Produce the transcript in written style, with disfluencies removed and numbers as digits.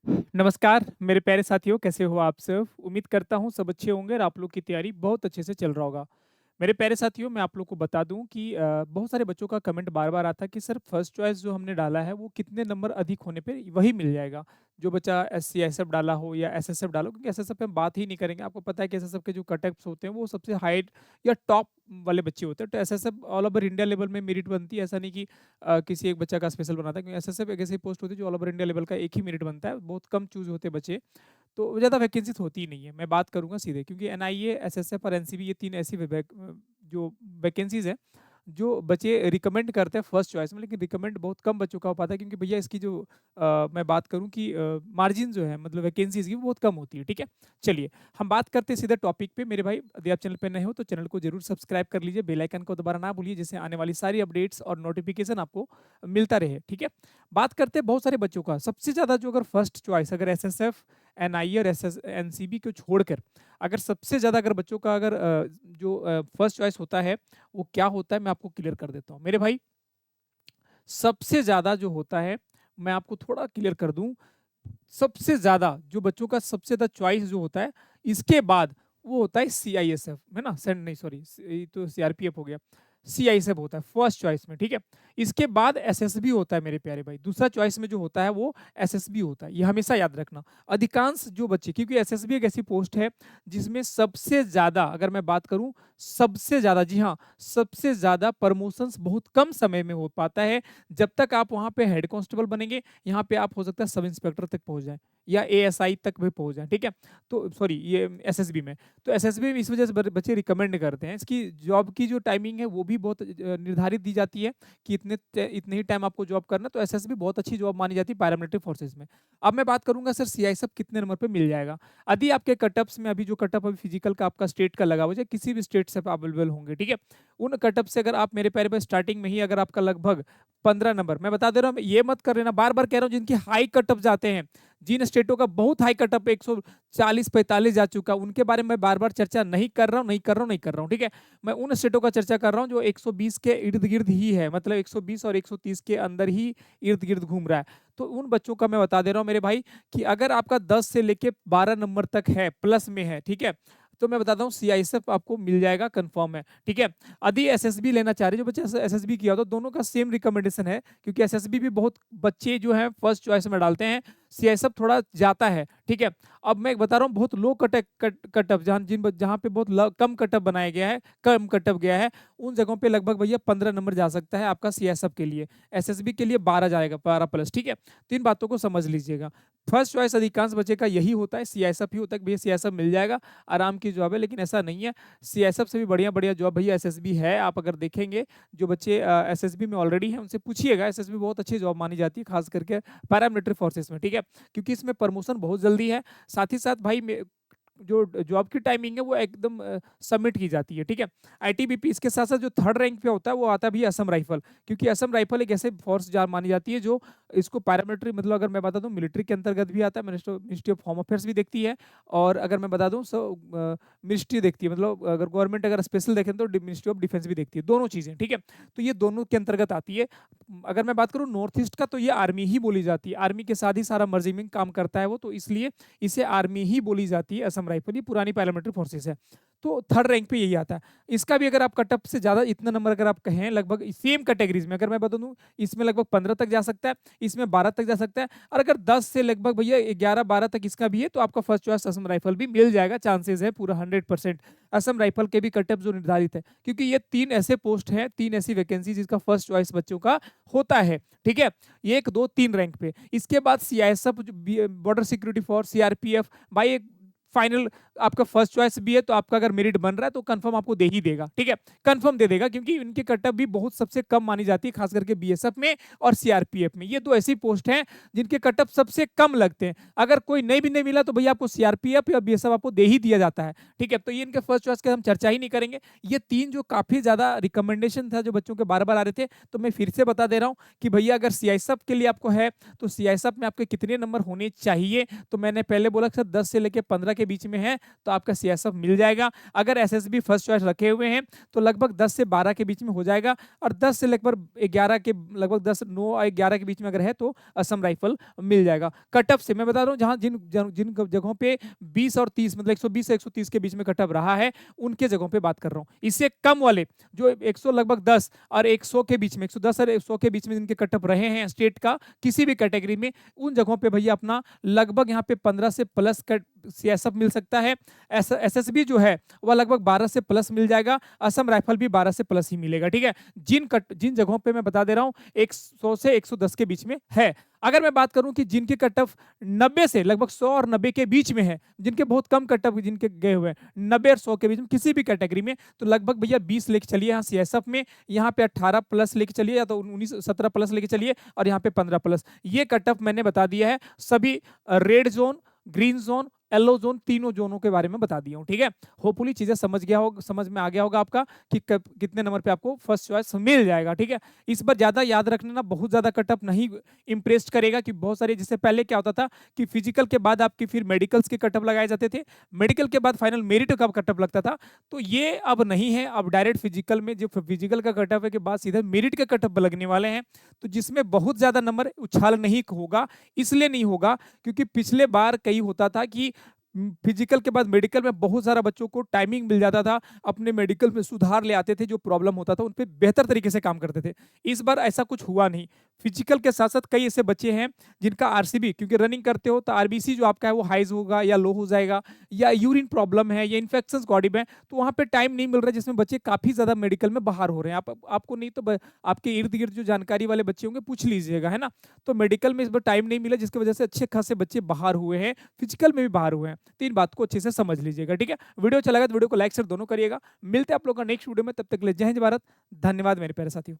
नमस्कार मेरे प्यारे साथियों, कैसे हो आप सब? उम्मीद करता हूँ सब अच्छे होंगे और आप लोग की तैयारी बहुत अच्छे से चल रहा होगा। मेरे प्यारे साथियों, मैं आप लोग को बता दूँ कि बहुत सारे बच्चों का कमेंट बार-बार आता है कि सर फर्स्ट चॉइस जो हमने डाला है वो कितने नंबर अधिक होने पे वही मिल जाएगा। जो बच्चा एससीआईएसएफ डाला हो या एसएसएफ डाला हो, क्योंकि एसएसएफ पे हम बात ही नहीं करेंगे। आपको पता है कि एसएसएफ के जो कट ऑफ्स होते हैं वो सबसे हाई या टॉप वाले बच्चे होते हैं। तो SSF all over India level में मेरिट बनती है, ऐसा नहीं कि किसी एक बच्चा का स्पेशल बनाता है, क्योंकि एसएसएफ एक ऐसी पोस्ट होती है जो ऑल ओवर इंडिया लेवल का एक ही मेरिट बनता है, बहुत कम चूज़ होते हैं बच्चे, तो ज़्यादा वैकेंसीज़ होती ही नहीं है। मैं बात करूँगा सीधे, क्योंकि एनआईए, एसएसएफ और एनसीबी ये 3 ऐसी जो वैकेंसीज़ हैं, जो बच्चे रिकमेंड करते हैं फर्स्ट चॉइस में, लेकिन रिकमेंड बहुत कम बच्चों का हो पाता है, क्योंकि भैया इसकी जो मैं बात करूँ कि मार्जिन जो है मतलब वैकेंसीज़ की वो बहुत कम होती है, ठीक है? चलिए, हम बात करते हैं सीधे टॉपिक पे मेरे भाई। यदि आप चैनल पे नए हो तो चैनल को ज़रूर सब्सक्राइब कर लीजिए, बेल आइकन को दबाना ना भूलिए, जिससे आने वाली सारी अपडेट्स और नोटिफ़िकेशन आपको मिलता रहे, ठीक है? बात करते हैं बहुत सारे बच्चों का, सबसे ज़्यादा जो अगर फर्स्ट चॉइस अगर एसएसएफ, एनआईए और एनसीबी को छोड़कर अगर सबसे ज़्यादा अगर बच्चों का अगर जो फर्स्ट चॉइस होता है, वो क्या होता है मैं आपको क्लियर कर देता हूँ। मेरे भाई, सबसे ज़्यादा जो होता है, मैं आपको थोड़ा क्लियर कर दूँ, सबसे ज़्यादा जो बच्चों का सबसे ज़्यादा चॉइस जो होता है, इसके बाद वो होता है सीआईएसएफ, है ना? सेंड नहीं, सॉरी, ये तो सीआरपीएफ हो गया। सीआईएसएफ होता है फर्स्ट चॉइस में, ठीक है? इसके बाद एसएसबी होता है मेरे प्यारे भाई। दूसरा चॉइस में जो होता है वो एसएसबी होता है, ये हमेशा याद रखना। अधिकांश जो बच्चे, क्योंकि एसएसबी एक ऐसी पोस्ट है जिसमें सबसे ज़्यादा, अगर मैं बात करूँ, सबसे ज़्यादा, जी हाँ, सबसे ज़्यादा प्रमोशंस बहुत कम समय में हो पाता है। जब तक आप वहाँ पे हेड कांस्टेबल बनेंगे, यहाँ पे आप हो सकता है सब इंस्पेक्टर तक पहुँच जाएँ या एएसआई तक भी पहुँच जाएँ, ठीक है? तो सॉरी, ये एसएसबी में। तो एसएसबी में इस वजह से बर बच्चे रिकमेंड करते हैं। इसकी जॉब की जो टाइमिंग है वो भी बहुत निर्धारित दी जाती है कि इतने ही टाइम आपको जॉब करना है, तो एसएसबी बहुत अच्छी जॉब मानी जाती है पैरामिलिट्री फोर्सेस में। अब मैं बात करूँगा सर सीआईएसएफ कितने नंबर पे मिल जाएगा? यदि आपके कट-ऑफ्स में अभी जो कट-ऑफ अभी फिजिकल का आपका स्टेट का लगा हुआ है, चाहे किसी भी स्टेट से आप अवेलेबल होंगे, ठीक है? उन कट-ऑफ से अगर आप मेरे प्यारे भाई स्टार्टिंग में ही अगर आपका लगभग 15 नंबर, मैं बता दे रहा हूँ, ये मत कर लेना, बार-बार कह रहा हूँ, जिनकी हाई कट-ऑफ जाते हैं, जिन स्टेटों का बहुत हाई कटअप 140-45 जा चुका, उनके बारे में मैं बार-बार चर्चा नहीं कर रहा हूँ, नहीं कर रहा हूँ, नहीं कर रहा हूँ, ठीक है? मैं उन स्टेटों का चर्चा कर रहा हूँ जो 120 के इर्द-गिर्द ही है, मतलब 120 और 130 के अंदर ही इर्द-गिर्द घूम रहा है। तो उन बच्चों का मैं बता दे रहा हूँ मेरे भाई, कि अगर आपका 10 से लेके 12 नंबर तक है, प्लस में है, ठीक है? तो मैं बताता हूँ सीआईएसएफ आपको मिल जाएगा, कन्फर्म है, ठीक है? यदि एसएसबी लेना चाह रहे हैं, जो बच्चे एसएसबी किया हो, तो दोनों का सेम रिकमेंडेशन है, क्योंकि एसएसबी भी बहुत बच्चे जो हैं फर्स्ट चॉइस में डालते हैं, सीआईएसएफ थोड़ा जाता है, ठीक है? अब मैं बता रहा हूँ, बहुत लो कटअप जहाँ पे बहुत कम कटअप बनाया गया है, कम कटअप गया है, उन जगहों पे लगभग भैया 15 नंबर जा सकता है आपका सीआईएसएफ के लिए। एसएसबी के लिए 12 जाएगा, 12 प्लस, ठीक है? तो इन बातों को समझ लीजिएगा। फर्स्ट चॉइस अधिकांश बच्चे का यही होता है, सीआईएसएफ ही होता है कि भैया सीआईएसएफ मिल जाएगा, आराम की जॉब है, लेकिन ऐसा नहीं है। सीआईएसएफ से भी बढ़िया-बढ़िया जॉब भैया एसएसबी है। आप अगर देखेंगे, जो बच्चे एसएसबी में ऑलरेडी हैं, उनसे पूछिएगा, एसएसबी बहुत अच्छी जॉब मानी जाती है, खास करके पैरामिलिट्री फोर्सेस में, ठीक है? क्योंकि इसमें प्रमोशन बहुत जल्दी है। साथ ही साथ भाई जो जॉब की टाइमिंग है वो एकदम सबमिट की जाती है, ठीक है? आईटीबीपी, इसके साथ-साथ जो थर्ड रैंक पे होता है वो आता है भैया असम राइफल, क्योंकि असम राइफल एक ऐसे फोर्स जा मानी जाती है जो इसको पैरामिलिट्री, मतलब अगर मैं बता दूँ, मिलिट्री के अंतर्गत भी आता है, मिनिस्ट्री ऑफ होम अफेयर्स भी देखती है, और अगर मैं बता दूँ मिनिस्ट्री देखती है, मतलब अगर गवर्नमेंट अगर स्पेशल देखें तो मिनिस्ट्री ऑफ डिफेंस भी देखती है, दोनों चीज़ें, ठीक है? तो ये दोनों के अंतर्गत आती है। अगर मैं बात करूँ नॉर्थ ईस्ट का, तो ये आर्मी ही बोली जाती है, आर्मी के साथ ही सारा मर्जिंग काम करता है वो, तो इसलिए इसे आर्मी ही बोली जाती है, असम राइफल, ये पुरानी पैरामिलिट्री फोर्सेस है। तो थर्ड रैंक पे यही आता है। इसका भी अगर आप कटअप से ज़्यादा इतना नंबर अगर आप कहें, लगभग सेम कैटेगरीज़ में अगर मैं बता दूँ, इसमें लगभग 15 तक जा सकता है, इसमें 12 तक जा सकता है, और अगर 10 से लगभग भैया 11-12 तक इसका भी है, तो आपका फर्स्ट चॉइस असम राइफल भी मिल जाएगा, चांसेस है पूरा 100%। असम राइफल के भी कटअप जो निर्धारित है, क्योंकि ये 3 ऐसे पोस्ट हैं, 3 ऐसी वैकेंसी जिसका फर्स्ट चॉइस बच्चों का होता है, ठीक है? 1, 2, 3 रैंक पे। इसके बाद CISF, border security force, CRPF, भाई एक फाइनल आपका फर्स्ट चॉइस भी है, तो आपका अगर मेरिट बन रहा है तो कंफर्म आपको दे ही देगा, ठीक है? कंफर्म दे देगा, क्योंकि इनकी कटअप भी बहुत सबसे कम मानी जाती है, खास करके बीएसएफ में और सीआरपीएफ में। ये 2 ऐसी पोस्ट हैं जिनके कटअप सबसे कम लगते हैं। अगर कोई नहीं मिला तो भैया आपको सीआरपीएफ या बीएसएफ आपको दे ही दिया जाता है, ठीक है? तो ये इनके फर्स्ट चॉइस की हम चर्चा ही नहीं करेंगे। ये 3 जो काफ़ी ज़्यादा रिकमेंडेशन था जो बच्चों के बार-बार आ रहे थे, तो मैं फिर से बता दे रहा हूँ कि भैया अगर सीआईएसएफ के लिए आपको है, तो सीआईएसएफ में आपके कितने नंबर होने चाहिए? तो मैंने पहले बोला कि सर 10 से लेके 15 के के बीच में है तो आपका सीएसएफ मिल जाएगा। अगर एसएसबी फर्स्ट चॉइस रखे हुए हैं तो लगभग 10 से 12 के बीच में हो जाएगा और 10 से लगभग 11 के लगभग 10 9 और 11 के बीच में अगर है तो असम राइफल मिल जाएगा। कट ऑफ से मैं बता रहा हूँ जहाँ जिन जिन जगहों पे 20 और 30 मतलब 120 से 130 के बीच में कट ऑफ रहा है उनके जगहों पे बात कर रहा हूँ। इससे कम वाले जो 100 लगभग 10 और 100 के बीच में 110 और 100 के बीच में जिनके कट ऑफ रहे हैं स्टेट का किसी भी कैटेगरी में, उन जगहों पे भैया अपना लगभग यहाँ पे 15 से प्लस कट सीएसएफ मिल सकता है। एसएसबी जो है वह लगभग 12 से प्लस मिल जाएगा। असम राइफल भी 12 से प्लस ही मिलेगा। ठीक है, जिन जगहों पे मैं बता दे रहा हूँ 100 से 110 के बीच में है। अगर मैं बात करूं कि जिनके कट ऑफ 90 से लगभग 100 और 90 के बीच में है, जिनके बहुत कम कट ऑफ जिनके गए हुए हैं 90 और 100 के बीच में किसी भी कैटेगरी में, तो लगभग भैया 20 लेके चलिए यहाँ सीएसएफ में, यहाँ पे 18 प्लस लेके चलिए या तो 19 17 प्लस लेके चलिए और यहाँ पे 15 प्लस। ये कट ऑफ मैंने बता दिया है। सभी red zone, green zone, yellow zone, तीनों जोनों के बारे में बता दिया हूं। ठीक है, होपफुली चीजें समझ में आ गया होगा आपका कि कितने नंबर पे आपको फर्स्ट चॉइस मिल जाएगा। ठीक है, इस बार ज्यादा याद रखना, बहुत ज्यादा कटअप नहीं इंप्रेस करेगा कि बहुत सारे, जैसे पहले क्या होता था कि फिजिकल के बाद आपकी फिर मेडिकल्स के कटअप लगाए जाते थे, मेडिकल के बाद फाइनल मेरिट का कटअप लगता था, तो ये अब नहीं है। अब डायरेक्ट फिजिकल में जो फिजिकल का कटअप है के बाद सीधा मेरिट के कटअप लगने वाले हैं, तो जिसमें बहुत ज्यादा नंबर उछाल नहीं होगा। इसलिए नहीं होगा क्योंकि पिछले बार कई होता था कि फिजिकल के बाद मेडिकल में बहुत सारा बच्चों को टाइमिंग मिल जाता था, अपने मेडिकल में सुधार ले आते थे, जो प्रॉब्लम होता था उन पे बेहतर तरीके से काम करते थे। इस बार ऐसा कुछ हुआ नहीं। फिजिकल के साथ साथ कई ऐसे बच्चे हैं जिनका आरसीबी, क्योंकि रनिंग करते हो तो आरबीसी जो आपका है वो हाइज होगा या लो हो जाएगा, या यूरिन प्रॉब्लम है या इन्फेक्शन बॉडी में, तो वहाँ पे टाइम नहीं मिल रहा है, जिसमें बच्चे काफी ज्यादा मेडिकल में बाहर हो रहे हैं। आपको नहीं तो आपके इर्द गिर्द जो जानकारी वाले बच्चे होंगे पूछ लीजिएगा, है ना। तो मेडिकल में इस बार टाइम नहीं मिला, जिसकी वजह से अच्छे खासे बच्चे बाहर हुए हैं, फिजिकल में भी बाहर हुए हैं। तो इन बात को अच्छे से समझ लीजिएगा। ठीक है, वीडियो अच्छा लगा तो वीडियो को लाइक शेयर दोनों करिएगा। मिलते हैं आप लोगों का नेक्स्ट वीडियो में, तब तक के लिए जय हिंद भारत। धन्यवाद मेरे प्यारे साथियों।